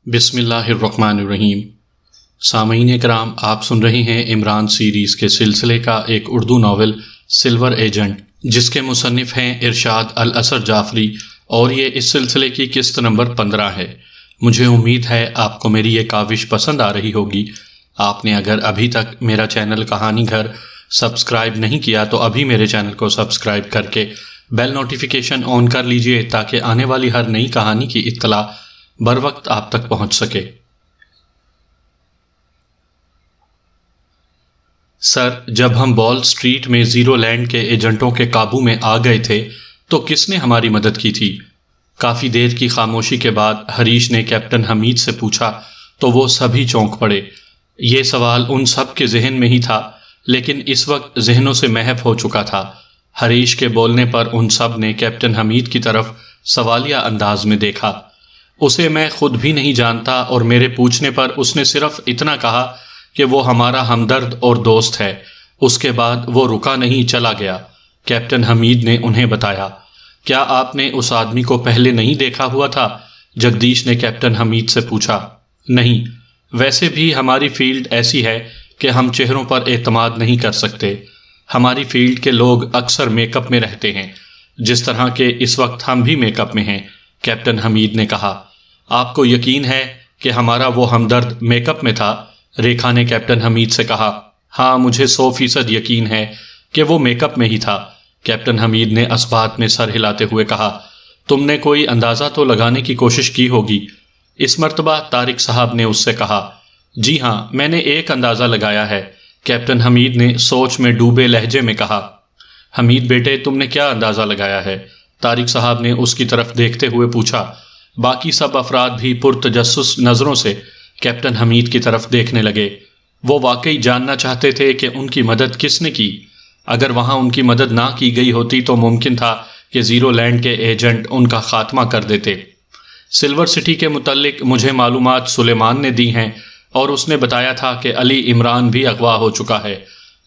بسم اللہ الرحمن الرحیم۔ سامعین کرام، آپ سن رہے ہیں عمران سیریز کے سلسلے کا ایک اردو ناول سلور ایجنٹ، جس کے مصنف ہیں ارشاد الاثر جعفری، اور یہ اس سلسلے کی قسط نمبر 15 ہے۔ مجھے امید ہے آپ کو میری یہ کاوش پسند آ رہی ہوگی۔ آپ نے اگر ابھی تک میرا چینل کہانی گھر سبسکرائب نہیں کیا تو ابھی میرے چینل کو سبسکرائب کر کے بیل نوٹیفیکیشن آن کر لیجئے تاکہ آنے والی ہر نئی کہانی کی اطلاع بر وقت آپ تک پہنچ سکے۔ سر، جب ہم بال سٹریٹ میں زیرو لینڈ کے ایجنٹوں کے قابو میں آ گئے تھے تو کس نے ہماری مدد کی تھی؟ کافی دیر کی خاموشی کے بعد حریش نے کیپٹن حمید سے پوچھا تو وہ سبھی چونک پڑے۔ یہ سوال ان سب کے ذہن میں ہی تھا، لیکن اس وقت ذہنوں سے محو ہو چکا تھا۔ حریش کے بولنے پر ان سب نے کیپٹن حمید کی طرف سوالیہ انداز میں دیکھا۔ اسے میں خود بھی نہیں جانتا، اور میرے پوچھنے پر اس نے صرف اتنا کہا کہ وہ ہمارا ہمدرد اور دوست ہے۔ اس کے بعد وہ رکا نہیں، چلا گیا۔ کیپٹن حمید نے انہیں بتایا۔ کیا آپ نے اس آدمی کو پہلے نہیں دیکھا ہوا تھا؟ جگدیش نے کیپٹن حمید سے پوچھا۔ نہیں، ویسے بھی ہماری فیلڈ ایسی ہے کہ ہم چہروں پر اعتماد نہیں کر سکتے۔ ہماری فیلڈ کے لوگ اکثر میک اپ میں رہتے ہیں، جس طرح کہ اس وقت ہم بھی میک اپ میں ہیں، کیپٹن حمید نے کہا۔ آپ کو یقین ہے کہ ہمارا وہ ہمدرد میک اپ میں تھا؟ ریکھا نے کیپٹن حمید سے کہا۔ ہاں، مجھے 100% یقین ہے کہ وہ میک اپ میں ہی تھا، کیپٹن حمید نے اثبات میں سر ہلاتے ہوئے کہا۔ تم نے کوئی اندازہ تو لگانے کی کوشش کی ہوگی؟ اس مرتبہ طارق صاحب نے اس سے کہا۔ جی ہاں، میں نے ایک اندازہ لگایا ہے، کیپٹن حمید نے سوچ میں ڈوبے لہجے میں کہا۔ حمید بیٹے، تم نے کیا اندازہ لگایا ہے؟ طارق صاحب نے اس کی طرف دیکھتے ہوئے پوچھا۔ باقی سب افراد بھی پرتجسس نظروں سے کیپٹن حمید کی طرف دیکھنے لگے۔ وہ واقعی جاننا چاہتے تھے کہ ان کی مدد کس نے کی۔ اگر وہاں ان کی مدد نہ کی گئی ہوتی تو ممکن تھا کہ زیرو لینڈ کے ایجنٹ ان کا خاتمہ کر دیتے۔ سلور سٹی کے متعلق مجھے معلومات سلیمان نے دی ہیں، اور اس نے بتایا تھا کہ علی عمران بھی اغوا ہو چکا ہے۔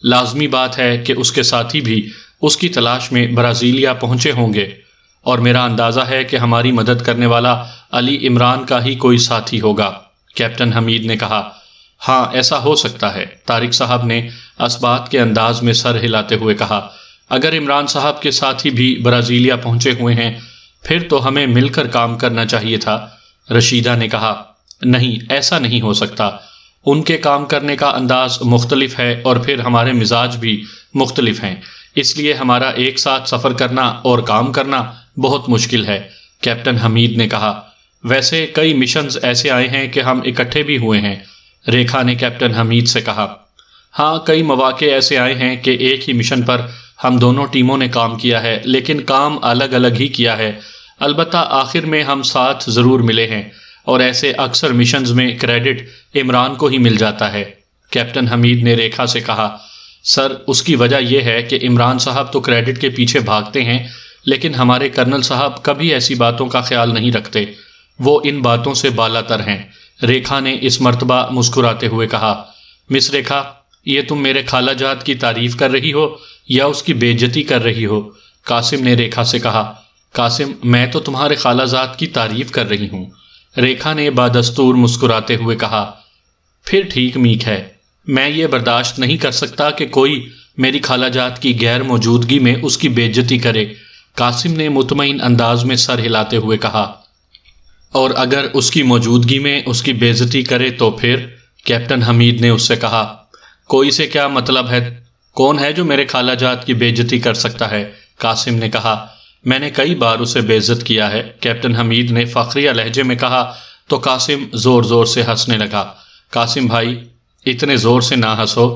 لازمی بات ہے کہ اس کے ساتھی بھی اس کی تلاش میں برازیلیا پہنچے ہوں گے، اور میرا اندازہ ہے کہ ہماری مدد کرنے والا علی عمران کا ہی کوئی ساتھی ہوگا، کیپٹن حمید نے کہا۔ ہاں، ایسا ہو سکتا ہے، طارق صاحب نے اثبات کے انداز میں سر ہلاتے ہوئے کہا۔ اگر عمران صاحب کے ساتھی بھی برازیلیا پہنچے ہوئے ہیں، پھر تو ہمیں مل کر کام کرنا چاہیے تھا، رشیدہ نے کہا۔ نہیں، ایسا نہیں ہو سکتا۔ ان کے کام کرنے کا انداز مختلف ہے، اور پھر ہمارے مزاج بھی مختلف ہیں، اس لیے ہمارا ایک ساتھ سفر کرنا اور کام کرنا بہت مشکل ہے، کیپٹن حمید نے کہا۔ ویسے کئی مشنز ایسے آئے ہیں کہ ہم اکٹھے بھی ہوئے ہیں، ریکھا نے کیپٹن حمید سے کہا۔ ہاں، کئی مواقع ایسے آئے ہیں کہ ایک ہی مشن پر ہم دونوں ٹیموں نے کام کیا ہے، لیکن کام الگ الگ ہی کیا ہے۔ البتہ آخر میں ہم ساتھ ضرور ملے ہیں، اور ایسے اکثر مشنز میں کریڈٹ عمران کو ہی مل جاتا ہے، کیپٹن حمید نے ریکھا سے کہا۔ سر، اس کی وجہ یہ ہے کہ عمران صاحب تو کریڈٹ کے پیچھے بھاگتے ہیں، لیکن ہمارے کرنل صاحب کبھی ایسی باتوں کا خیال نہیں رکھتے۔ وہ ان باتوں سے بالا تر ہیں، ریکھا نے اس مرتبہ مسکراتے ہوئے کہا۔ مس ریکھا، یہ تم میرے خالہ جات کی تعریف کر رہی ہو یا اس کی بے عزتی کر رہی ہو؟ قاسم نے ریکھا سے کہا۔ قاسم، میں تو تمہارے خالہ جات کی تعریف کر رہی ہوں، ریکھا نے بادستور مسکراتے ہوئے کہا۔ پھر ٹھیک میک ہے، میں یہ برداشت نہیں کر سکتا کہ کوئی میری خالہ جات کی غیر موجودگی میں اس کی بے عزتی کرے، قاسم نے مطمئن انداز میں سر ہلاتے ہوئے کہا۔ اور اگر اس کی موجودگی میں اس کی بے عزتی کرے تو پھر؟ کیپٹن حمید نے اس سے کہا۔ کوئی سے کیا مطلب ہے؟ کون ہے جو میرے خالہ جات کی بے عزتی کر سکتا ہے؟ قاسم نے کہا۔ میں نے کئی بار اسے بے عزت کیا ہے، کیپٹن حمید نے فخریہ لہجے میں کہا تو قاسم زور زور سے ہنسنے لگا۔ قاسم بھائی، اتنے زور سے نہ ہنسو،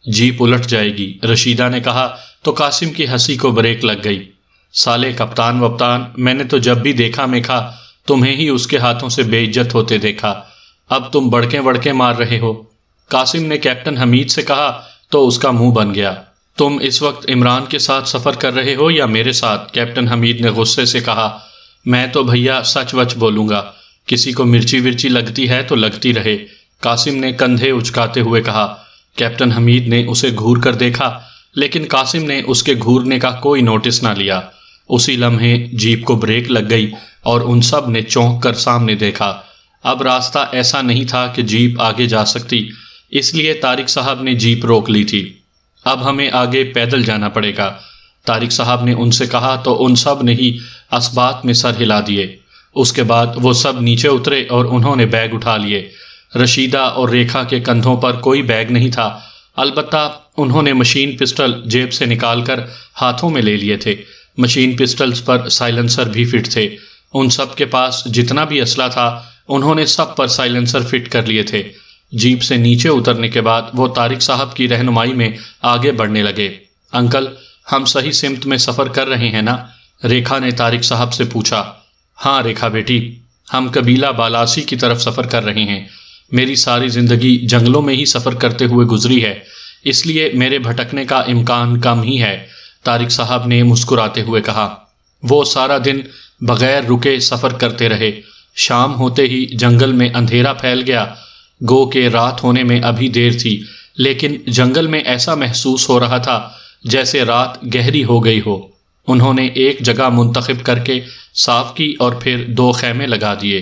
جیپ الٹ جائے گی، رشیدہ نے کہا تو قاسم کی ہنسی کو بریک لگ گئی۔ سالے کپتان وپتان، میں نے تو جب بھی دیکھا میکھا تمہیں ہی اس کے ہاتھوں سے بے عزت ہوتے دیکھا، اب تم بڑکیں وڑکیں مار رہے ہو، قاسم نے کیپٹن حمید سے کہا تو اس کا منہ بن گیا۔ تم اس وقت عمران کے ساتھ سفر کر رہے ہو یا میرے ساتھ؟ کیپٹن حمید نے غصے سے کہا۔ میں تو بھیا سچ وچ بولوں گا، کسی کو مرچی ورچی لگتی ہے تو لگتی رہے، قاسم نے کندھے اچکاتے ہوئے کہا۔ کیپٹن حمید نے اسے گھور کر دیکھا، لیکن قاسم نے اس کے گھورنے کا کوئی نوٹس نہ لیا۔ اسی لمحے جیپ کو بریک لگ گئی اور ان سب نے چونک کر سامنے دیکھا۔ اب راستہ ایسا نہیں تھا کہ جیپ آگے جا سکتی، اس لیے طارق صاحب نے جیپ روک لی تھی۔ اب ہمیں آگے پیدل جانا پڑے گا، طارق صاحب نے ان سے کہا تو ان سب نے ہی اسبات میں سر ہلا دیے۔ اس کے بعد وہ سب نیچے اترے اور انہوں نے بیگ اٹھا لیے۔ رشیدہ اور ریکھا کے کندھوں پر کوئی بیگ نہیں تھا، البتہ انہوں نے مشین پسٹل جیب سے نکال کر ہاتھوں میں لے لیے تھے۔ مشین پسٹلز پر سائلنسر بھی فٹ تھے۔ ان سب کے پاس جتنا بھی اسلحہ تھا انہوں نے سب پر سائلنسر فٹ کر لیے تھے۔ جیپ سے نیچے اترنے کے بعد وہ طارق صاحب کی رہنمائی میں آگے بڑھنے لگے۔ انکل، ہم صحیح سمت میں سفر کر رہے ہیں نا؟ ریکھا نے طارق صاحب سے پوچھا۔ ہاں ریکھا بیٹی، ہم قبیلہ بالاسی کی طرف سفر کر رہے ہیں۔ میری ساری زندگی جنگلوں میں ہی سفر کرتے ہوئے گزری ہے، اس لیے میرے بھٹکنے کا امکان کم ہی ہے، طارق صاحب نے مسکراتے ہوئے کہا۔ وہ سارا دن بغیر رکے سفر کرتے رہے۔ شام ہوتے ہی جنگل میں اندھیرا پھیل گیا۔ گو کہ رات ہونے میں ابھی دیر تھی، لیکن جنگل میں ایسا محسوس ہو رہا تھا جیسے رات گہری ہو گئی ہو۔ انہوں نے ایک جگہ منتخب کر کے صاف کی اور پھر 2 خیمے لگا دیے۔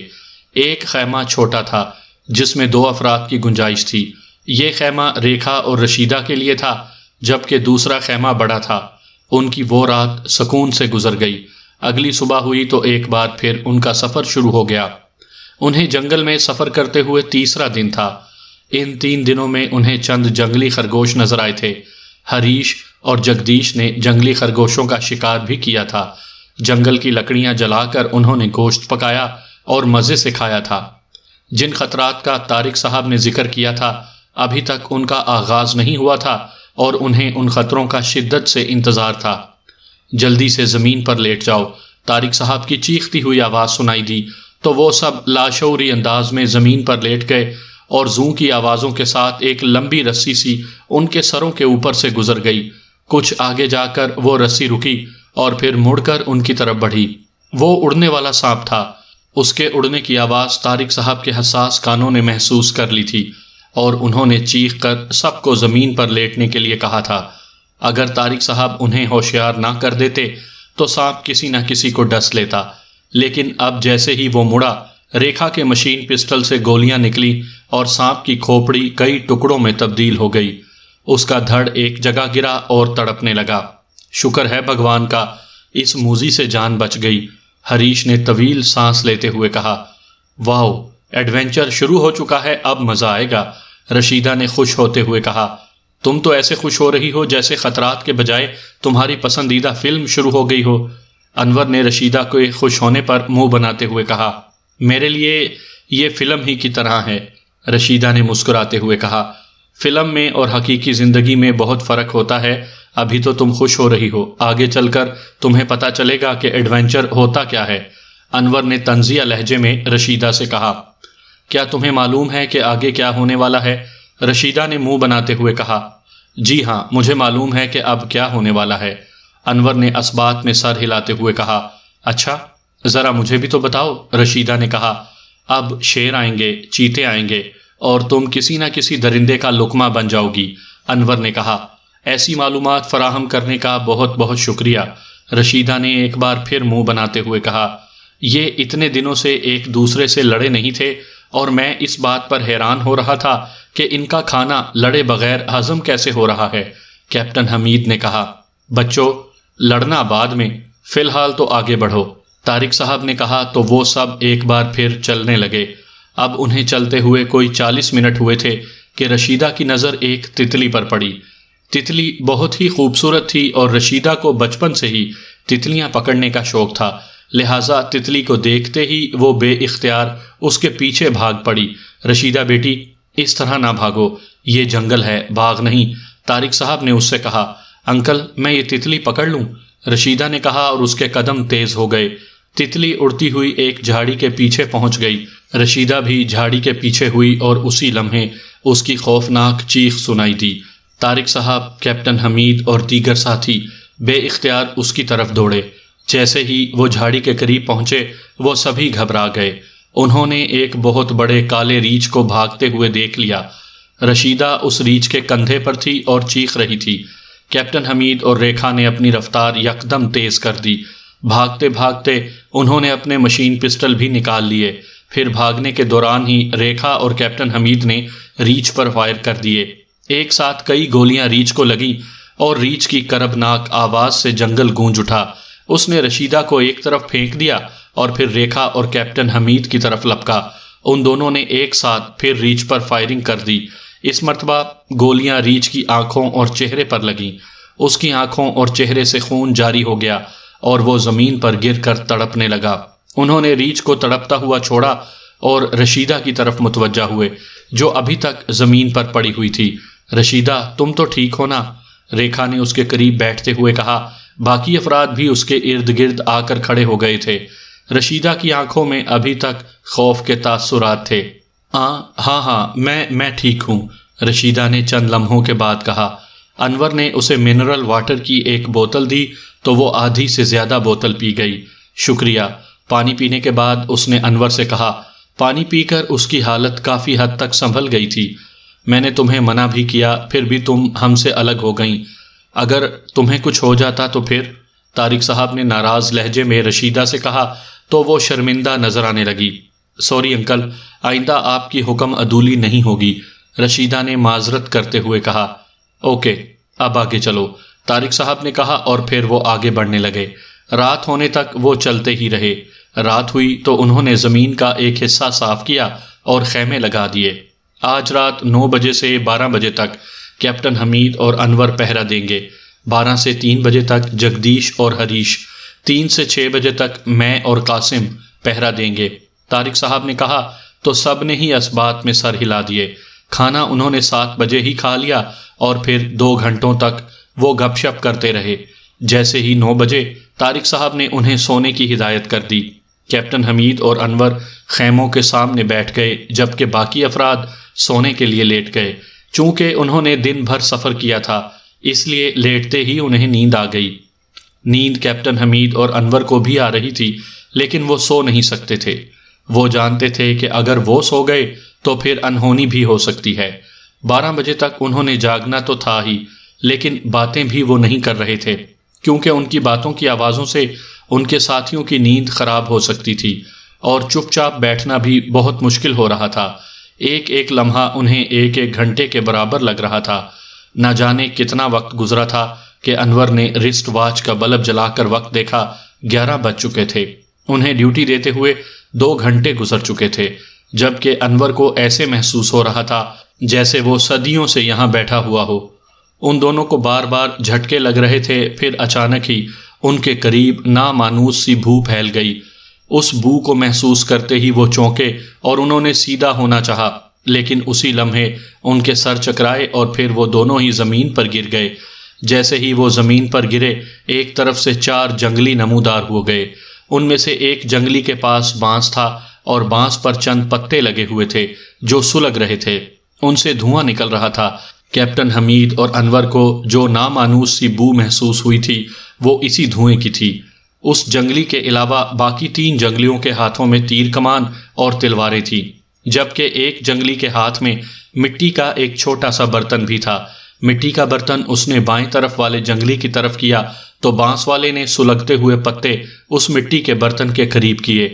ایک خیمہ چھوٹا تھا جس میں 2 افراد کی گنجائش تھی۔ یہ خیمہ ریکھا اور رشیدہ کے لیے تھا، جبکہ دوسرا خیمہ بڑا تھا۔ ان کی وہ رات سکون سے گزر گئی۔ اگلی صبح ہوئی تو ایک بار پھر ان کا سفر شروع ہو گیا۔ انہیں جنگل میں سفر کرتے ہوئے تیسرا دن تھا۔ ان 3 دنوں میں انہیں چند جنگلی خرگوش نظر آئے تھے۔ ہریش اور جگدیش نے جنگلی خرگوشوں کا شکار بھی کیا تھا۔ جنگل کی لکڑیاں جلا کر انہوں نے گوشت پکایا اور مزے سے کھایا تھا۔ جن خطرات کا طارق صاحب نے ذکر کیا تھا ابھی تک ان کا آغاز نہیں ہوا تھا اور انہیں ان خطروں کا شدت سے انتظار تھا۔ جلدی سے زمین پر لیٹ جاؤ، طارق صاحب کی چیختی ہوئی آواز سنائی دی تو وہ سب لاشعوری انداز میں زمین پر لیٹ گئے اور زوں کی آوازوں کے ساتھ ایک لمبی رسی سی ان کے سروں کے اوپر سے گزر گئی۔ کچھ آگے جا کر وہ رسی رکی اور پھر مڑ کر ان کی طرف بڑھی۔ وہ اڑنے والا سانپ تھا۔ اس کے اڑنے کی آواز طارق صاحب کے حساس کانوں نے محسوس کر لی تھی اور انہوں نے چیخ کر سب کو زمین پر لیٹنے کے لیے کہا تھا۔ اگر طارق صاحب انہیں ہوشیار نہ کر دیتے تو سانپ کسی نہ کسی کو ڈس لیتا، لیکن اب جیسے ہی وہ مڑا، ریکھا کے مشین پسٹل سے گولیاں نکلی اور سانپ کی کھوپڑی کئی ٹکڑوں میں تبدیل ہو گئی۔ اس کا دھڑ ایک جگہ گرا اور تڑپنے لگا۔ شکر ہے بھگوان کا، اس موذی سے جان بچ گئی، ہریش نے طویل سانس لیتے ہوئے کہا۔ واو، ایڈونچر شروع ہو چکا ہے، اب مزہ آئے گا، رشیدہ نے خوش ہوتے ہوئے کہا۔ تم تو ایسے خوش ہو رہی ہو جیسے خطرات کے بجائے تمہاری پسندیدہ فلم شروع ہو گئی ہو، انور نے رشیدہ کو خوش ہونے پر منہ بناتے ہوئے کہا۔ میرے لیے یہ فلم ہی کی طرح ہے، رشیدہ نے مسکراتے ہوئے کہا۔ فلم میں اور حقیقی زندگی میں بہت فرق ہوتا ہے، ابھی تو تم خوش ہو رہی ہو، آگے چل کر تمہیں پتہ چلے گا کہ ایڈونچر ہوتا کیا ہے، انور نے طنزیہ لہجے میں رشیدہ سے کہا۔ کیا تمہیں معلوم ہے کہ آگے کیا ہونے والا ہے؟ رشیدہ نے منہ بناتے ہوئے کہا۔ جی ہاں، مجھے معلوم ہے کہ اب کیا ہونے والا ہے، انور نے اسبات میں سر ہلاتے ہوئے کہا۔ اچھا، ذرا مجھے بھی تو بتاؤ، رشیدہ نے کہا۔ اب شیر آئیں گے، چیتے آئیں گے اور تم کسی نہ کسی درندے کا لقمہ بن جاؤ گی، انور نے کہا۔ ایسی معلومات فراہم کرنے کا بہت بہت شکریہ، رشیدہ نے ایک بار پھر منہ بناتے ہوئے کہا۔ یہ اتنے دنوں سے ایک دوسرے سے لڑے نہیں تھے اور میں اس بات پر حیران ہو رہا تھا کہ ان کا کھانا لڑے بغیر ہضم کیسے ہو رہا ہے، کیپٹن حمید نے کہا۔ بچوں، لڑنا بعد میں، فی الحال تو آگے بڑھو، طارق صاحب نے کہا تو وہ سب ایک بار پھر چلنے لگے۔ اب انہیں چلتے ہوئے کوئی 40 منٹ ہوئے تھے کہ رشیدہ کی نظر ایک تتلی پر پڑی۔ تتلی بہت ہی خوبصورت تھی اور رشیدہ کو بچپن سے ہی تتلیاں پکڑنے کا شوق تھا، لہٰذا تتلی کو دیکھتے ہی وہ بے اختیار اس کے پیچھے بھاگ پڑی۔ رشیدہ بیٹی، اس طرح نہ بھاگو، یہ جنگل ہے، باغ نہیں، طارق صاحب نے اس سے کہا۔ انکل، میں یہ تتلی پکڑ لوں؟ رشیدہ نے کہا اور اس کے قدم تیز ہو گئے۔ تتلی اڑتی ہوئی ایک جھاڑی کے پیچھے پہنچ گئی۔ رشیدہ بھی جھاڑی کے پیچھے ہوئی اور اسی لمحے اس کی خوفناک چیخ سنائی دی۔ طارق صاحب، کیپٹن حمید اور دیگر ساتھی بے اختیار اس کی طرف دوڑے۔ جیسے ہی وہ جھاڑی کے قریب پہنچے وہ سبھی گھبرا گئے۔ انہوں نے ایک بہت بڑے کالے ریچھ کو بھاگتے ہوئے دیکھ لیا۔ رشیدہ اس ریچھ کے کندھے پر تھی اور چیخ رہی تھی۔ کیپٹن حمید اور ریکھا نے اپنی رفتار یکدم تیز کر دی۔ بھاگتے بھاگتے انہوں نے اپنے مشین پسٹل بھی نکال لیے۔ پھر بھاگنے کے دوران ہی ریکھا اور کیپٹن حمید نے ریچھ پر فائر کر دیے۔ ایک ساتھ کئی گولیاں ریچھ کو لگیں اور ریچھ کی کربناک آواز سے جنگل گونج اٹھا۔ اس نے رشیدہ کو ایک طرف پھینک دیا اور پھر ریکھا اور کیپٹن حمید کی طرف لپکا۔ ان دونوں نے ایک ساتھ پھر ریچھ پر فائرنگ کر دی۔ اس مرتبہ گولیاں ریچھ کی آنکھوں اور چہرے پر لگیں۔ اس کی آنکھوں اور چہرے سے خون جاری ہو گیا اور وہ زمین پر گر کر تڑپنے لگا۔ انہوں نے ریچھ کو تڑپتا ہوا چھوڑا اور رشیدہ کی طرف متوجہ ہوئے جو ابھی تک زمین پر پڑی ہوئی تھی۔ رشیدہ، تم تو ٹھیک ہو نا؟ ریکھا نے اس کے قریب بیٹھتے ہوئے کہا۔ باقی افراد بھی اس کے ارد گرد آ کر کھڑے ہو گئے تھے۔ رشیدہ کی آنکھوں میں ابھی تک خوف کے تاثرات تھے۔ ہاں میں ٹھیک ہوں، رشیدہ نے چند لمحوں کے بعد کہا۔ انور نے اسے منرل واٹر کی ایک بوتل دی تو وہ آدھی سے زیادہ بوتل پی گئی۔ شکریہ۔ پانی پینے کے بعد اس نے انور سے کہا۔ پانی پی کر اس کی حالت کافی حد تک سنبھل گئی تھی۔ میں نے تمہیں منع بھی کیا، پھر بھی تم ہم سے الگ ہو گئیں۔ اگر تمہیں کچھ ہو جاتا تو پھر؟ طارق صاحب نے ناراض لہجے میں رشیدہ سے کہا تو وہ شرمندہ نظر آنے لگی۔ سوری انکل، آئندہ آپ کی حکم عدولی نہیں ہوگی، رشیدہ نے معذرت کرتے ہوئے کہا۔ اوکے، اب آگے چلو، طارق صاحب نے کہا اور پھر وہ آگے بڑھنے لگے۔ رات ہونے تک وہ چلتے ہی رہے۔ رات ہوئی تو انہوں نے زمین کا ایک حصہ صاف کیا اور خیمے لگا دیے۔ آج رات 9 بجے سے 12 بجے تک کیپٹن حمید اور انور پہرا دیں گے، 12 سے 3 بجے تک جگدیش اور ہریش، 3 سے 6 بجے تک میں اور قاسم پہرا دیں گے، طارق صاحب نے کہا تو سب نے ہی اس بات میں سر ہلا دیے۔ کھانا انہوں نے 7 بجے ہی کھا لیا اور پھر 2 گھنٹوں تک وہ گپ شپ کرتے رہے۔ جیسے ہی 9 بجے طارق صاحب نے انہیں سونے کی ہدایت کر دی۔ کیپٹن حمید اور انور خیموں کے سامنے بیٹھ گئے جبکہ باقی افراد سونے کے لیے لیٹ گئے۔ چونکہ انہوں نے دن بھر سفر کیا تھا اس لیے لیٹتے ہی انہیں نیند آ گئی۔ نیند کیپٹن حمید اور انور کو بھی آ رہی تھی لیکن وہ سو نہیں سکتے تھے۔ وہ جانتے تھے کہ اگر وہ سو گئے تو پھر انہونی بھی ہو سکتی ہے۔ 12 بجے تک انہوں نے جاگنا تو تھا ہی لیکن باتیں بھی وہ نہیں کر رہے تھے کیونکہ ان کی باتوں کی آوازوں سے ان کے ساتھیوں کی نیند خراب ہو سکتی تھی اور چپ چاپ بیٹھنا بھی بہت مشکل ہو رہا تھا۔ ایک ایک لمحہ انہیں ایک ایک گھنٹے کے برابر لگ رہا تھا۔ نہ جانے کتنا وقت گزرا تھا کہ انور نے رسٹ واچ کا بلب جلا کر وقت دیکھا، 11 بج چکے تھے۔ انہیں ڈیوٹی دیتے ہوئے 2 گھنٹے گزر چکے تھے جبکہ انور کو ایسے محسوس ہو رہا تھا جیسے وہ صدیوں سے یہاں بیٹھا ہوا ہو۔ ان دونوں کو بار بار جھٹکے لگ رہے تھے، پھر اچانک ہی ان کے قریب نامانوس سی بو پھیل گئی۔ اس بو کو محسوس کرتے ہی وہ چونکے اور انہوں نے سیدھا ہونا چاہا لیکن اسی لمحے ان کے سر چکرائے اور پھر وہ دونوں ہی زمین پر گر گئے۔ جیسے ہی وہ زمین پر گرے ایک طرف سے 4 جنگلی نمودار ہو گئے۔ ان میں سے ایک جنگلی کے پاس بانس تھا اور بانس پر چند پتے لگے ہوئے تھے جو سلگ رہے تھے، ان سے دھواں نکل رہا تھا۔ کیپٹن حمید اور انور کو جو نامانوس سی بو محسوس ہوئی تھی وہ اسی دھوئیں کی تھی۔ اس جنگلی کے علاوہ باقی 3 جنگلیوں کے ہاتھوں میں تیر کمان اور تلواریں تھیں جبکہ ایک جنگلی کے ہاتھ میں مٹی کا ایک چھوٹا سا برتن بھی تھا۔ مٹی کا برتن اس نے بائیں طرف والے جنگلی کی طرف کیا تو بانس والے نے سلگتے ہوئے پتے اس مٹی کے برتن کے قریب کیے۔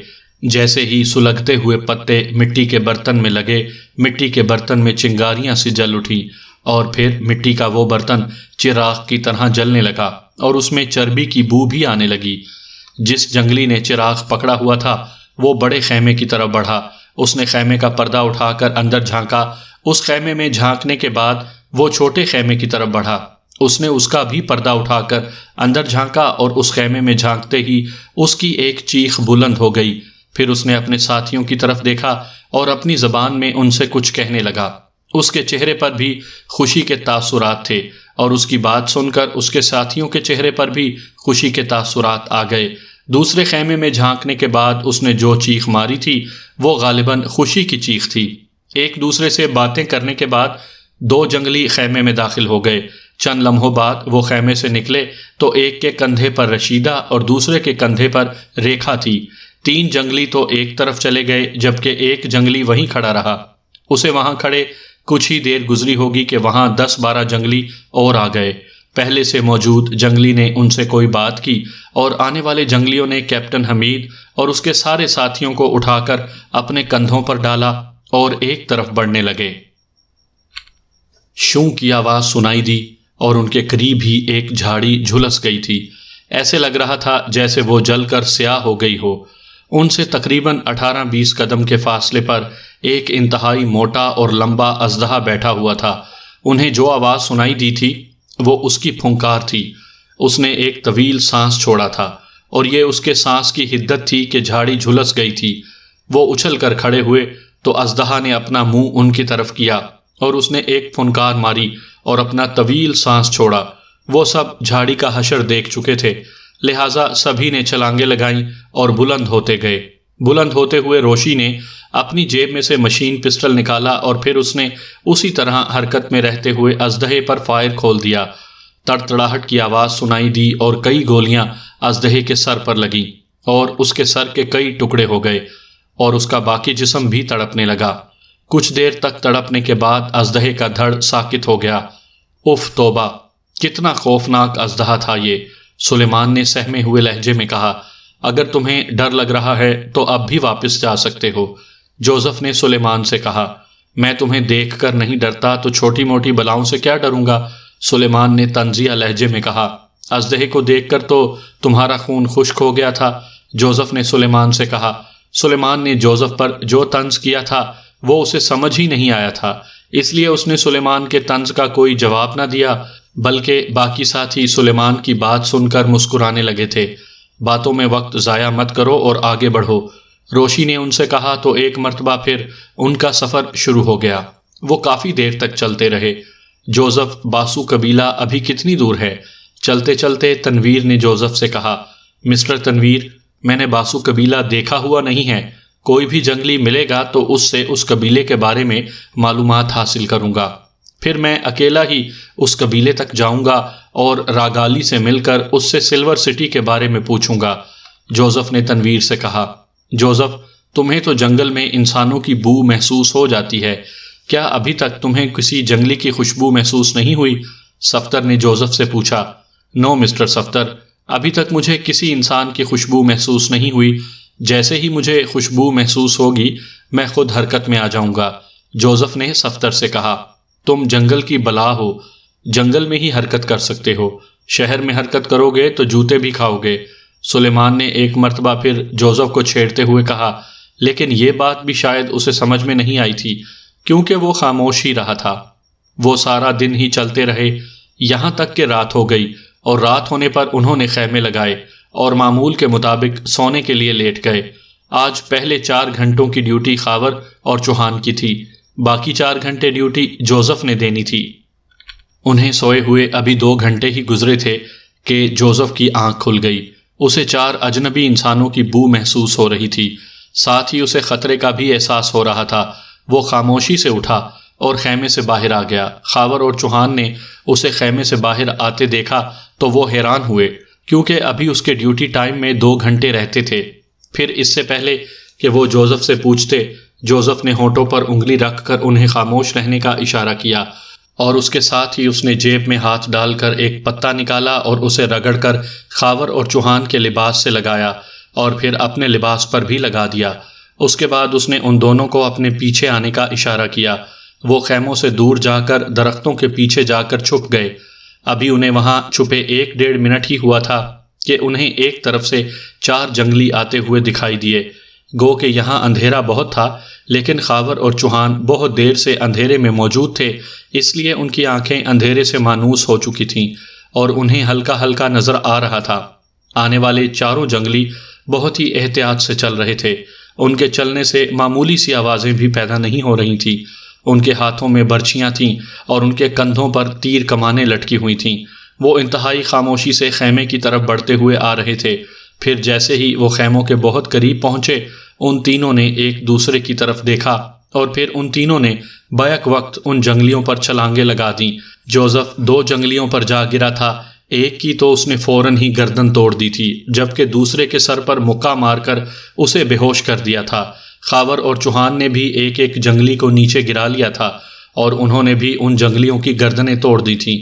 جیسے ہی سلگتے ہوئے پتے مٹی کے برتن میں لگے، مٹی کے برتن میں چنگاریاں سی جل اٹھی اور پھر مٹی کا وہ برتن چراغ کی طرح جلنے لگا اور اس میں چربی کی بو بھی آنے لگی۔ جس جنگلی نے چراغ پکڑا ہوا تھا وہ بڑے خیمے کی طرف بڑھا۔ اس نے خیمے کا پردہ اٹھا کر اندر جھانکا۔ اس خیمے میں جھانکنے کے بعد وہ چھوٹے خیمے کی طرف بڑھا۔ اس نے اس کا بھی پردہ اٹھا کر اندر جھانکا اور اس خیمے میں جھانکتے ہی اس کی ایک چیخ بلند ہو گئی۔ پھر اس نے اپنے ساتھیوں کی طرف دیکھا اور اپنی زبان میں ان سے کچھ کہنے لگا۔ اس کے چہرے پر بھی خوشی کے تاثرات تھے اور اس کی بات سن کر اس کے ساتھیوں کے چہرے پر بھی خوشی کے تاثرات آ گئے۔ دوسرے خیمے میں جھانکنے کے بعد اس نے جو چیخ ماری تھی وہ غالباً خوشی کی چیخ تھی۔ ایک دوسرے سے باتیں کرنے کے بعد 2 جنگلی خیمے میں داخل ہو گئے۔ چند لمحوں بعد وہ خیمے سے نکلے تو ایک کے کندھے پر رشیدہ اور دوسرے کے کندھے پر ریکھا تھی۔ 3 جنگلی تو ایک طرف چلے گئے جبکہ ایک جنگلی وہیں کھڑا رہا۔ اسے وہاں کھڑے کچھ ہی دیر گزری ہوگی کہ وہاں 10-12 جنگلی اور آ گئے۔ پہلے سے موجود جنگلی نے ان سے کوئی بات کی اور آنے والے جنگلیوں نے کیپٹن حمید اور اس کے سارے ساتھیوں کو اٹھا کر اپنے کندھوں پر ڈالا اور ایک طرف بڑھنے لگے۔ شوں کی آواز سنائی دی اور ان کے قریب ہی ایک جھاڑی جھلس گئی تھی۔ ایسے لگ رہا تھا جیسے وہ جل کر سیاہ ہو گئی ہو۔ ان سے تقریباً 18-20 قدم کے فاصلے پر ایک انتہائی موٹا اور لمبا اژدہا بیٹھا ہوا تھا۔ انہیں جو آواز سنائی دی تھی وہ اس کی پھنکار تھی۔ اس نے ایک طویل سانس چھوڑا تھا اور یہ اس کے سانس کی حدت تھی کہ جھاڑی جھلس گئی تھی۔ وہ اچھل کر کھڑے ہوئے تو اژدہا نے اپنا منہ ان کی طرف کیا اور اس نے ایک پھنکار ماری اور اپنا طویل سانس چھوڑا۔ وہ سب جھاڑی کا حشر دیکھ چکے تھے، لہٰذا سبھی نے چھلانگیں لگائیں اور بلند ہوتے گئے۔ بلند ہوتے ہوئے روشی نے اپنی جیب میں سے مشین پسٹل نکالا اور پھر اس نے اسی طرح حرکت میں رہتے ہوئے اژدہے پر فائر کھول دیا۔ تڑتڑاہٹ کی آواز سنائی دی اور کئی گولیاں اژدہے کے سر پر لگیں اور اس کے سر کے کئی ٹکڑے ہو گئے اور اس کا باقی جسم بھی تڑپنے لگا۔ کچھ دیر تک تڑپنے کے بعد اژدہے کا دھڑ ساکت ہو گیا۔ اف توبہ، کتنا خوفناک اژدہا تھا یہ، سلیمان نے سہمے ہوئے لہجے میں کہا۔ اگر تمہیں ڈر لگ رہا ہے تو اب بھی واپس جا سکتے ہو، جوزف نے سلیمان سے کہا۔ میں تمہیں دیکھ کر نہیں ڈرتا تو چھوٹی موٹی بلاؤں سے کیا ڈروں گا، سلیمان نے طنزیہ لہجے میں کہا۔ اژدہے کو دیکھ کر تو تمہارا خون خشک ہو گیا تھا، جوزف نے سلیمان سے کہا۔ سلیمان نے جوزف پر جو طنز کیا تھا وہ اسے سمجھ ہی نہیں آیا تھا، اس لیے اس نے سلیمان کے طنز کا کوئی جواب نہ دیا، بلکہ باقی ساتھی سلیمان کی بات سن کر مسکرانے لگے تھے۔ باتوں میں وقت ضائع مت کرو اور آگے بڑھو، روشی نے ان سے کہا تو ایک مرتبہ پھر ان کا سفر شروع ہو گیا۔ وہ کافی دیر تک چلتے رہے۔ جوزف، باسو قبیلہ ابھی کتنی دور ہے؟ چلتے چلتے تنویر نے جوزف سے کہا۔ مسٹر تنویر، میں نے باسو قبیلہ دیکھا ہوا نہیں ہے، کوئی بھی جنگلی ملے گا تو اس سے اس قبیلے کے بارے میں معلومات حاصل کروں گا، پھر میں اکیلا ہی اس قبیلے تک جاؤں گا اور راگالی سے مل کر اس سے سلور سٹی کے بارے میں پوچھوں گا، جوزف نے تنویر سے کہا۔ جوزف، تمہیں تو جنگل میں انسانوں کی بو محسوس ہو جاتی ہے، کیا ابھی تک تمہیں کسی جنگلی کی خوشبو محسوس نہیں ہوئی؟ صفدر نے جوزف سے پوچھا۔ نو مسٹر صفدر، ابھی تک مجھے کسی انسان کی خوشبو محسوس نہیں ہوئی، جیسے ہی مجھے خوشبو محسوس ہوگی میں خود حرکت میں آ جاؤں گا، جوزف نے صفدر سے کہا۔ تم جنگل کی بلا ہو، جنگل میں ہی حرکت کر سکتے ہو، شہر میں حرکت کرو گے تو جوتے بھی کھاؤ گے، سلیمان نے ایک مرتبہ پھر جوزف کو چھیڑتے ہوئے کہا، لیکن یہ بات بھی شاید اسے سمجھ میں نہیں آئی تھی کیونکہ وہ خاموش ہی رہا تھا۔ وہ سارا دن ہی چلتے رہے، یہاں تک کہ رات ہو گئی، اور رات ہونے پر انہوں نے خیمے لگائے اور معمول کے مطابق سونے کے لیے لیٹ گئے۔ آج پہلے 4 گھنٹوں کی ڈیوٹی خاور اور چوہان کی تھی، باقی 4 گھنٹے ڈیوٹی جوزف نے دینی تھی۔ انہیں سوئے ہوئے ابھی 2 گھنٹے ہی گزرے تھے کہ جوزف کی آنکھ کھل گئی۔ اسے 4 اجنبی انسانوں کی بو محسوس ہو رہی تھی، ساتھ ہی اسے خطرے کا بھی احساس ہو رہا تھا۔ وہ خاموشی سے اٹھا اور خیمے سے باہر آ گیا۔ خاور اور چوہان نے اسے خیمے سے باہر آتے دیکھا تو وہ حیران ہوئے کیونکہ ابھی اس کے ڈیوٹی ٹائم میں 2 گھنٹے رہتے تھے۔ پھر اس سے پہلے کہ وہ جوزف سے پوچھتے، جوزف نے ہونٹوں پر انگلی رکھ کر انہیں خاموش رہنے کا اشارہ کیا اور اس کے ساتھ ہی اس نے جیب میں ہاتھ ڈال کر ایک پتا نکالا اور اسے رگڑ کر خاور اور چوہان کے لباس سے لگایا اور پھر اپنے لباس پر بھی لگا دیا۔ اس کے بعد اس نے ان دونوں کو اپنے پیچھے آنے کا اشارہ کیا۔ وہ خیموں سے دور جا کر درختوں کے پیچھے جا کر چھپ گئے۔ ابھی انہیں وہاں چھپے 1-1.5 منٹ ہی ہوا تھا کہ انہیں ایک طرف سے 4 جنگلی آتے ہوئے دکھائی دیے۔ گو کہ یہاں اندھیرا بہت تھا، لیکن خاور اور چوہان بہت دیر سے اندھیرے میں موجود تھے، اس لیے ان کی آنکھیں اندھیرے سے مانوس ہو چکی تھیں اور انہیں ہلکا ہلکا نظر آ رہا تھا۔ آنے والے 4 جنگلی بہت ہی احتیاط سے چل رہے تھے، ان کے چلنے سے معمولی سی آوازیں بھی پیدا نہیں ہو رہی تھیں۔ ان کے ہاتھوں میں برچیاں تھیں اور ان کے کندھوں پر تیر کمانیں لٹکی ہوئی تھیں۔ وہ انتہائی خاموشی سے خیمے کی طرف بڑھتے ہوئے آ رہے تھے۔ پھر جیسے ہی وہ خیموں کے بہت قریب پہنچے، ان تینوں نے ایک دوسرے کی طرف دیکھا اور پھر ان تینوں نے بیک وقت ان جنگلیوں پر چھلانگیں لگا دیں۔ جوزف 2 جنگلیوں پر جا گرا تھا، ایک کی تو اس نے فوراً ہی گردن توڑ دی تھی، جبکہ دوسرے کے سر پر مکہ مار کر اسے بے ہوش کر دیا تھا۔ خاور اور چوہان نے بھی ایک جنگلی کو نیچے گرا لیا تھا اور انہوں نے بھی ان جنگلیوں کی گردنیں توڑ دی تھیں۔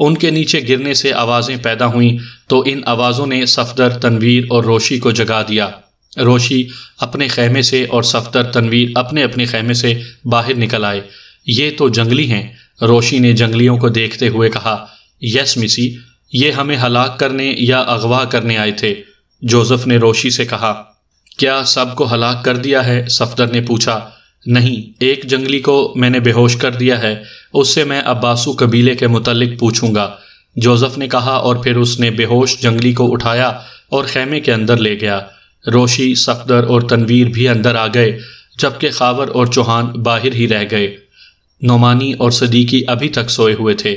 ان کے نیچے گرنے سے آوازیں پیدا ہوئیں تو ان آوازوں نے صفدر، تنویر اور روشی کو جگا دیا۔ روشی اپنے خیمے سے اور صفدر، تنویر اپنے اپنے خیمے سے باہر نکل آئے۔ یہ تو جنگلی ہیں۔ روشی نے جنگلیوں کو دیکھتے ہوئے کہا، یس مسی، یہ ہمیں ہلاک کرنے یا اغوا کرنے آئے تھے۔ جوزف نے روشی سے کہا، کیا سب کو ہلاک کر دیا ہے؟ صفدر نے پوچھا۔ نہیں، ایک جنگلی کو میں نے بے ہوش کر دیا ہے، اس سے میں اب باسو قبیلے کے متعلق پوچھوں گا، جوزف نے کہا، اور پھر اس نے بے ہوش جنگلی کو اٹھایا اور خیمے کے اندر لے گیا۔ روشی، صفدر اور تنویر بھی اندر آ گئے، جبکہ خاور اور چوہان باہر ہی رہ گئے۔ نعمانی اور صدیقی ابھی تک سوئے ہوئے تھے۔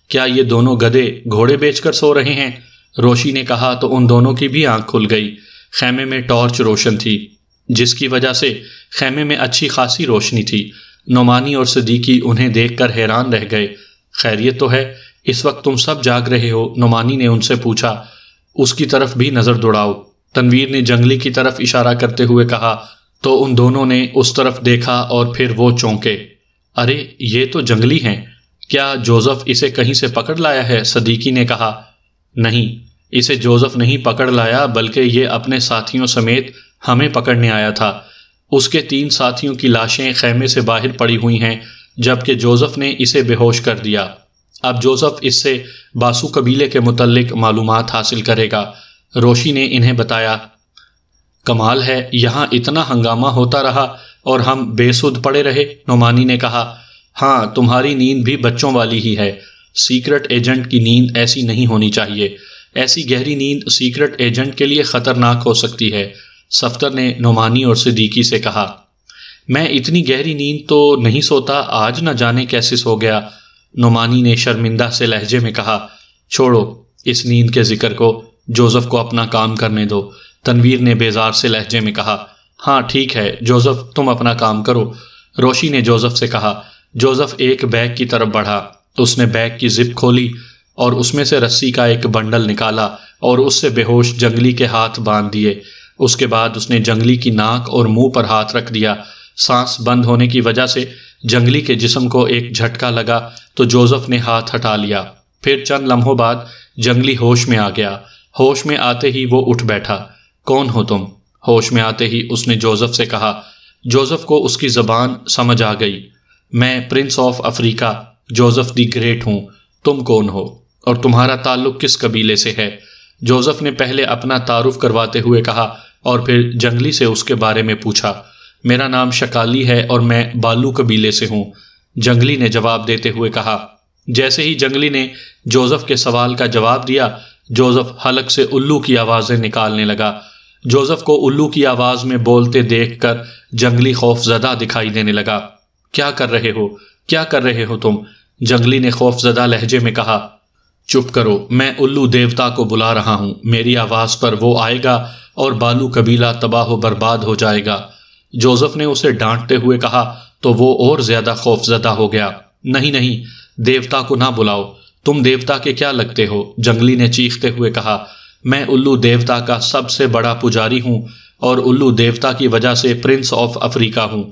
کیا یہ دونوں گدھے گھوڑے بیچ کر سو رہے ہیں؟ روشی نے کہا تو ان دونوں کی بھی آنکھ کھل گئی۔ خیمے میں ٹارچ روشن تھی، جس کی وجہ سے خیمے میں اچھی خاصی روشنی تھی۔ نعمانی اور صدیقی انہیں دیکھ کر حیران رہ گئے۔ خیریت تو ہے؟ اس وقت تم سب جاگ رہے ہو؟ نعمانی نے ان سے پوچھا۔ اس کی طرف بھی نظر دوڑاؤ، تنویر نے جنگلی کی طرف اشارہ کرتے ہوئے کہا، تو ان دونوں نے اس طرف دیکھا اور پھر وہ چونکے۔ ارے یہ تو جنگلی ہیں، کیا جوزف اسے کہیں سے پکڑ لایا ہے؟ صدیقی نے کہا۔ نہیں، اسے جوزف نہیں پکڑ لایا، بلکہ یہ اپنے ساتھیوں سمیت ہمیں پکڑنے آیا تھا۔ اس کے 3 ساتھیوں کی لاشیں خیمے سے باہر پڑی ہوئی ہیں، جبکہ جوزف نے اسے بے ہوش کر دیا۔ اب جوزف اس سے باسو قبیلے کے متعلق معلومات حاصل کرے گا۔ روشی نے انہیں بتایا۔ کمال ہے، یہاں اتنا ہنگامہ ہوتا رہا اور ہم بے سدھ پڑے رہے، نعمانی نے کہا۔ ہاں، تمہاری نیند بھی بچوں والی ہی ہے۔ سیکرٹ ایجنٹ کی نیند ایسی نہیں ہونی چاہیے۔ ایسی گہری نیند سیکرٹ ایجنٹ کے لیے خطرناک ہو سکتی ہے، صفدر نے نعمانی اور صدیقی سے کہا۔ میں اتنی گہری نیند تو نہیں سوتا، آج نہ جانے کیسے سو گیا، نعمانی نے شرمندہ سے لہجے میں کہا۔ چھوڑو اس نیند کے ذکر کو، جوزف کو اپنا کام کرنے دو، تنویر نے بیزار سے لہجے میں کہا۔ ہاں ٹھیک ہے جوزف، تم اپنا کام کرو، روشی نے جوزف سے کہا۔ جوزف ایک بیگ کی طرف بڑھا، اس نے بیگ کی زپ کھولی اور اس میں سے رسی کا ایک بنڈل نکالا اور اس سے بے ہوش جنگلی کے ہاتھ باندھ دیے۔ اس کے بعد اس نے جنگلی کی ناک اور منہ پر ہاتھ رکھ دیا۔ سانس بند ہونے کی وجہ سے جنگلی کے جسم کو ایک جھٹکا لگا تو جوزف نے ہاتھ ہٹا لیا۔ پھر چند لمحوں بعد جنگلی ہوش میں آ گیا۔ ہوش میں آتے ہی وہ اٹھ بیٹھا۔ کون ہو تم؟ ہوش میں آتے ہی اس نے جوزف سے کہا۔ جوزف کو اس کی زبان سمجھ آ گئی۔ میں prince of Africa, Joseph the great ہوں۔ تم کون ہو اور تمہارا تعلق کس قبیلے سے ہے؟ جوزف نے پہلے اپنا تعارف کرواتے ہوئے کہا اور پھر جنگلی سے اس کے بارے میں پوچھا۔ میرا نام شکالی ہے اور میں بالو قبیلے سے ہوں، جنگلی نے جواب دیتے ہوئے کہا۔ جیسے ہی جنگلی نے جوزف کے سوال کا جواب دیا، جوزف حلق سے الو کی آوازیں نکالنے لگا۔ جوزف کو الو کی آواز میں بولتے دیکھ کر جنگلی خوف زدہ دکھائی دینے لگا۔ کیا کر رہے ہو؟ کیا کر رہے ہو تم؟ جنگلی نے خوف زدہ لہجے میں کہا۔ چپ کرو، میں الو دیوتا کو بلا رہا ہوں، میری آواز پر وہ آئے گا اور بالو قبیلہ تباہ و برباد ہو جائے گا۔ جوزف نے اسے ڈانٹتے ہوئے کہا تو وہ اور زیادہ خوف زدہ ہو گیا۔ نہیں نہیں، دیوتا کو نہ بلاؤ، تم دیوتا کے کیا لگتے ہو؟ جنگلی نے چیختے ہوئے کہا۔ میں الو دیوتا کا سب سے بڑا پجاری ہوں اور الو دیوتا کی وجہ سے پرنس آف افریقہ ہوں۔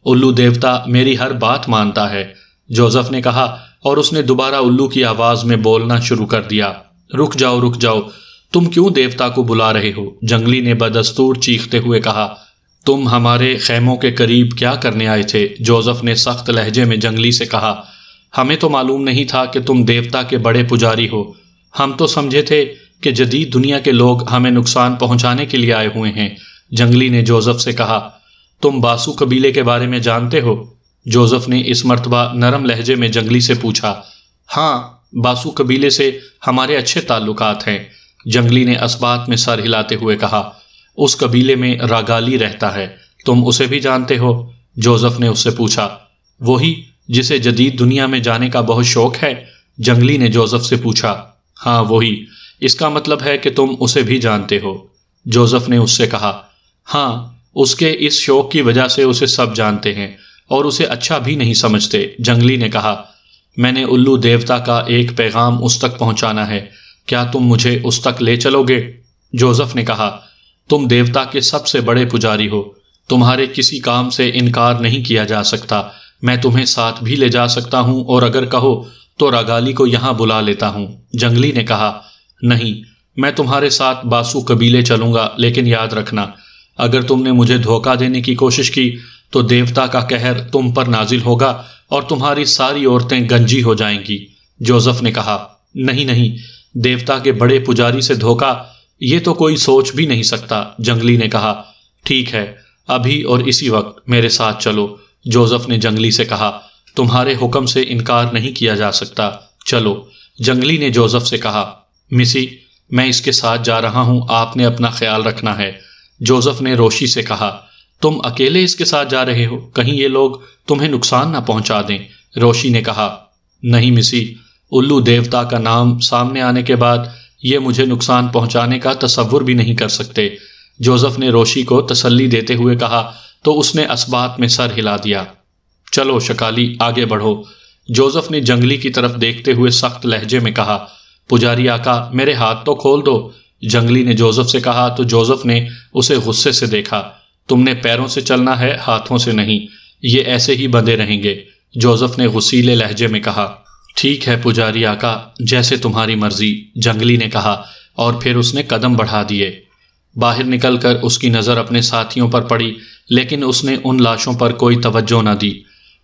الو دیوتا میری ہر بات مانتا ہے، جوزف نے کہا، اور اس نے دوبارہ الو کی آواز میں بولنا شروع کر دیا۔ رک جاؤ رک جاؤ، تم کیوں دیوتا کو بلا رہے ہو؟ جنگلی نے بدستور چیختے ہوئے کہا۔ تم ہمارے خیموں کے قریب کیا کرنے آئے تھے؟ جوزف نے سخت لہجے میں جنگلی سے کہا۔ ہمیں تو معلوم نہیں تھا کہ تم دیوتا کے بڑے پجاری ہو، ہم تو سمجھے تھے کہ جدید دنیا کے لوگ ہمیں نقصان پہنچانے کے لیے آئے ہوئے ہیں، جنگلی نے جوزف سے کہا۔ تم باسو قبیلے کے بارے میں جانتے ہو؟ جوزف نے اس مرتبہ نرم لہجے میں جنگلی سے پوچھا۔ ہاں، باسو قبیلے سے ہمارے اچھے تعلقات ہیں، جنگلی نے اسبات میں سر ہلاتے ہوئے کہا۔ اس قبیلے میں راگالی رہتا ہے، تم اسے بھی جانتے ہو؟ جوزف نے اس سے پوچھا۔ وہی جسے جدید دنیا میں جانے کا بہت شوق ہے، جنگلی نے جوزف سے پوچھا۔ ہاں وہی، اس کا مطلب ہے کہ تم اسے بھی جانتے ہو، جوزف نے اس سے کہا۔ ہاں، اس کے اس شوق کی وجہ سے اسے سب جانتے ہیں اور اسے اچھا بھی نہیں سمجھتے، جنگلی نے کہا۔ میں نے الو دیوتا کا ایک پیغام اس تک پہنچانا ہے، کیا تم مجھے اس تک لے چلو گے؟ جوزف نے کہا۔ تم دیوتا کے سب سے بڑے پجاری ہو، تمہارے کسی کام سے انکار نہیں کیا جا سکتا، میں تمہیں ساتھ بھی لے جا سکتا ہوں اور اگر کہو تو راگالی کو یہاں بلا لیتا ہوں۔ جنگلی نے کہا، نہیں، میں تمہارے ساتھ باسو قبیلے چلوں گا، لیکن یاد رکھنا اگر تم نے مجھے دھوکہ دینے کی کوشش کی تو دیوتا کا قہر تم پر نازل ہوگا اور تمہاری ساری عورتیں گنجی ہو جائیں گی۔ جوزف نے کہا، نہیں نہیں، دیوتا کے بڑے پجاری سے دھوکہ، یہ تو کوئی سوچ بھی نہیں سکتا۔ جنگلی نے کہا، ٹھیک ہے، ابھی اور اسی وقت میرے ساتھ چلو۔ جوزف نے جنگلی سے کہا، تمہارے حکم سے انکار نہیں کیا جا سکتا، چلو۔ جنگلی نے جوزف سے کہا، مسی، میں اس کے ساتھ جا رہا ہوں، آپ نے اپنا خیال رکھنا ہے۔ جوزف نے روشی سے کہا، تم اکیلے اس کے ساتھ جا رہے ہو، کہیں یہ لوگ تمہیں نقصان نہ پہنچا دیں۔ روشی نے کہا، نہیں مسی، الو دیوتا کا نام سامنے آنے کے بعد یہ مجھے نقصان پہنچانے کا تصور بھی نہیں کر سکتے۔ جوزف نے روشی کو تسلی دیتے ہوئے کہا تو اس نے اسبات میں سر ہلا دیا۔ چلو شکالی، آگے بڑھو۔ جوزف نے جنگلی کی طرف دیکھتے ہوئے سخت لہجے میں کہا، پجاری آقا، میرے ہاتھ تو کھول دو۔ جنگلی نے جوزف سے کہا تو جوزف نے اسے غصے سے دیکھا۔ تم نے پیروں سے چلنا ہے، ہاتھوں سے نہیں، یہ ایسے ہی بندھے رہیں گے۔ جوزف نے غصیلے لہجے میں کہا، ٹھیک ہے پجاری آقا، جیسے تمہاری مرضی۔ جنگلی نے کہا اور پھر اس نے قدم بڑھا دیے۔ باہر نکل کر اس کی نظر اپنے ساتھیوں پر پڑی، لیکن اس نے ان لاشوں پر کوئی توجہ نہ دی۔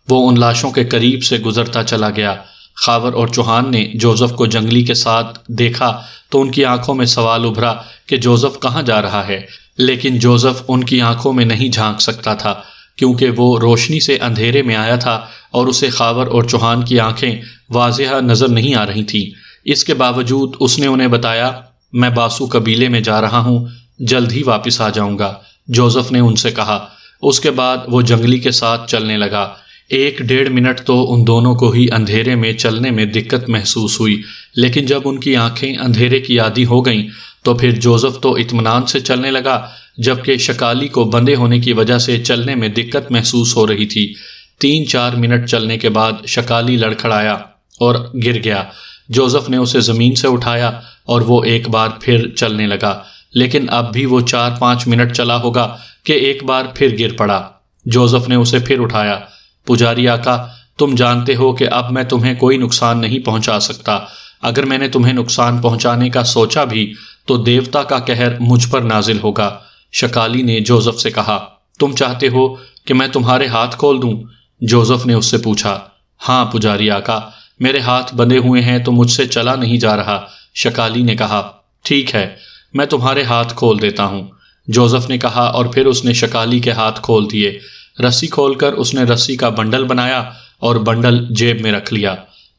وہ ان لاشوں کے قریب سے گزرتا چلا گیا۔ خاور اور چوہان نے جوزف کو جنگلی کے ساتھ دیکھا تو ان کی آنکھوں میں سوال ابھرا کہ جوزف کہاں جا رہا ہے، لیکن جوزف ان کی آنکھوں میں نہیں جھانک سکتا تھا کیونکہ وہ روشنی سے اندھیرے میں آیا تھا اور اسے خاور اور چوہان کی آنکھیں واضح نظر نہیں آ رہی تھیں۔ اس کے باوجود اس نے انہیں بتایا، میں باسو قبیلے میں جا رہا ہوں، جلد ہی واپس آ جاؤں گا۔ جوزف نے ان سے کہا۔ اس کے بعد وہ جنگلی کے ساتھ چلنے لگا۔ 1-1.5 منٹ تو ان دونوں کو ہی اندھیرے میں چلنے میں دقت محسوس ہوئی، لیکن جب ان کی آنکھیں اندھیرے کی عادی ہو گئیں تو پھر جوزف تو اطمینان سے چلنے لگا، جبکہ شکالی کو بندھے ہونے کی وجہ سے چلنے میں دقت محسوس ہو رہی تھی۔ 3-4 منٹ چلنے کے بعد شکالی لڑکھڑایا اور گر گیا۔ جوزف نے اسے زمین سے اٹھایا اور وہ ایک بار پھر چلنے لگا، لیکن اب بھی وہ 4-5 منٹ چلا ہوگا کہ ایک بار پھر گر پڑا۔ جوزف نے اسے پھر اٹھایا۔ پجاری آقا، تم جانتے ہو کہ اب میں تمہیں کوئی نقصان نہیں پہنچا سکتا۔ اگر میں نے تمہیں نقصان پہنچانے کا سوچا بھی تو دیوتا کا قہر مجھ پر نازل ہوگا۔ شکالی نے جوزف سے کہا، تم چاہتے ہو کہ میں تمہارے ہاتھ کھول دوں؟ جوزف نے اس سے پوچھا۔ ہاں پجاری آقا، میرے ہاتھ بندھے ہوئے ہیں تو مجھ سے چلا نہیں جا رہا۔ شکالی نے کہا، ٹھیک ہے، میں تمہارے ہاتھ کھول دیتا ہوں۔ جوزف نے کہا اور پھر اس نے شکالی کے ہاتھ کھول دیے۔ رسی کھول کر اس نے رسی کا بنڈل بنایا اور بنڈل جیب میں رکھ لیا۔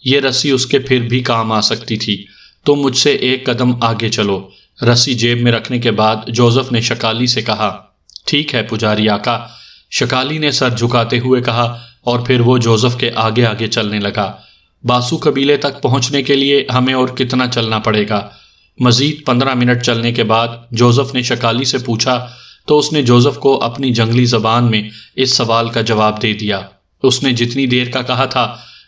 یہ رسی اس کے پھر بھی کام آ سکتی تھی۔ تم مجھ سے ایک قدم آگے چلو۔ رسی جیب میں رکھنے کے بعد جوزف نے شکالی سے کہا، ٹھیک ہے پجاری آقا۔ شکالی نے سر جھکاتے ہوئے کہا اور پھر وہ جوزف کے آگے آگے چلنے لگا۔ باسو قبیلے تک پہنچنے کے لیے ہمیں اور کتنا چلنا پڑے گا؟ مزید 15 منٹ چلنے کے بعد جوزف نے شکالی سے پوچھا تو اس نے جوزف کو اپنی جنگلی زبان میں اس سوال کا جواب دے دیا۔ اس نے جتنی دیر کا کہا تھا،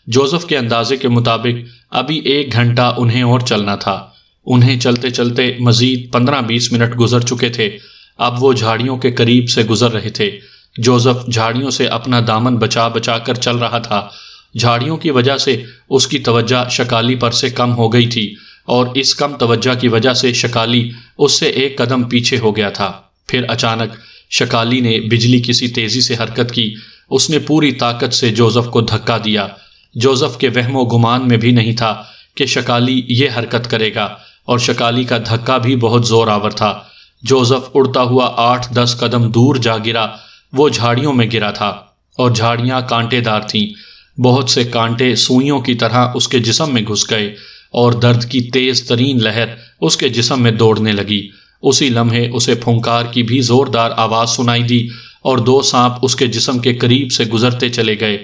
جوزف کے اندازے کے مطابق ابھی 1 گھنٹہ انہیں اور چلنا تھا۔ انہیں چلتے چلتے مزید 15-20 منٹ گزر چکے تھے۔ اب وہ جھاڑیوں کے قریب سے گزر رہے تھے۔ جوزف جھاڑیوں سے اپنا دامن بچا بچا کر چل رہا تھا۔ جھاڑیوں کی وجہ سے اس کی توجہ شکالی پر سے کم ہو گئی تھی اور اس کم توجہ کی وجہ سے شکالی اس سے 1 قدم پیچھے ہو گیا تھا۔ پھر اچانک شکالی نے بجلی کسی تیزی سے حرکت کی۔ اس نے پوری طاقت سے جوزف کو دھکا دیا۔ جوزف کے وہم و گمان میں بھی نہیں تھا کہ شکالی یہ حرکت کرے گا، اور شکالی کا دھکا بھی بہت زور آور تھا۔ جوزف اڑتا ہوا 8-10 قدم دور جا گرا۔ وہ جھاڑیوں میں گرا تھا اور جھاڑیاں کانٹے دار تھیں۔ بہت سے کانٹے سوئیوں کی طرح اس کے جسم میں گھس گئے اور درد کی تیز ترین لہر اس کے جسم میں دوڑنے لگی۔ اسی لمحے اسے پھونکار کی بھی زوردار آواز سنائی دی اور 2 سانپ اس کے جسم کے قریب سے گزرتے چلے گئے۔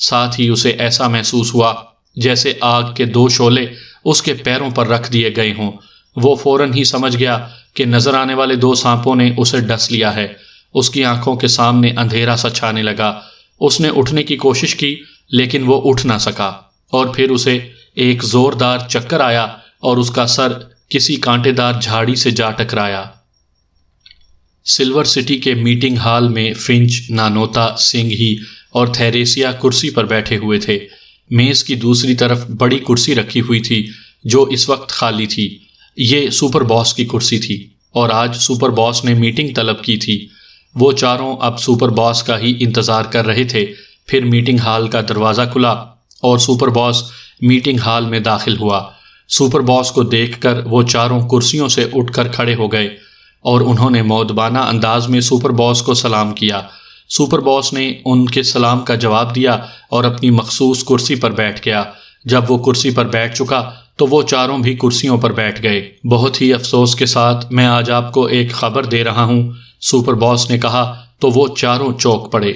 ساتھ ہی اسے ایسا محسوس ہوا جیسے آگ کے 2 شعلے اس کے پیروں پر رکھ دیے گئے ہوں۔ وہ فوراً ہی سمجھ گیا کہ نظر آنے والے 2 سانپوں نے اسے ڈس لیا ہے۔ اس کی آنکھوں کے سامنے اندھیرا سا چھانے لگا۔ اس نے اٹھنے کی کوشش کی لیکن وہ اٹھ نہ سکا، اور پھر اسے ایک زوردار چکر آیا اور اس کا سر کسی کانٹے دار جھاڑی سے جا ٹکرایا۔ سلور سٹی کے میٹنگ ہال میں فنچ، نانوتا، سنگھ ہی اور تھیریسیا کرسی پر بیٹھے ہوئے تھے۔ میز کی دوسری طرف بڑی کرسی رکھی ہوئی تھی جو اس وقت خالی تھی۔ یہ سپر باس کی کرسی تھی اور آج سپر باس نے میٹنگ طلب کی تھی۔ وہ چاروں اب سپر باس کا ہی انتظار کر رہے تھے۔ پھر میٹنگ ہال کا دروازہ کھلا اور سپر باس میٹنگ ہال میں داخل ہوا۔ سپر باس کو دیکھ کر وہ چاروں کرسیوں سے اٹھ کر کھڑے ہو گئے اور انہوں نے مؤدبانہ انداز میں سپر باس کو سلام کیا۔ سپر باس نے ان کے سلام کا جواب دیا اور اپنی مخصوص کرسی پر بیٹھ گیا۔ جب وہ کرسی پر بیٹھ چکا تو وہ چاروں بھی کرسیوں پر بیٹھ گئے۔ بہت ہی افسوس کے ساتھ میں آج آپ کو ایک خبر دے رہا ہوں، سپر باس نے کہا تو وہ چاروں چونک پڑے۔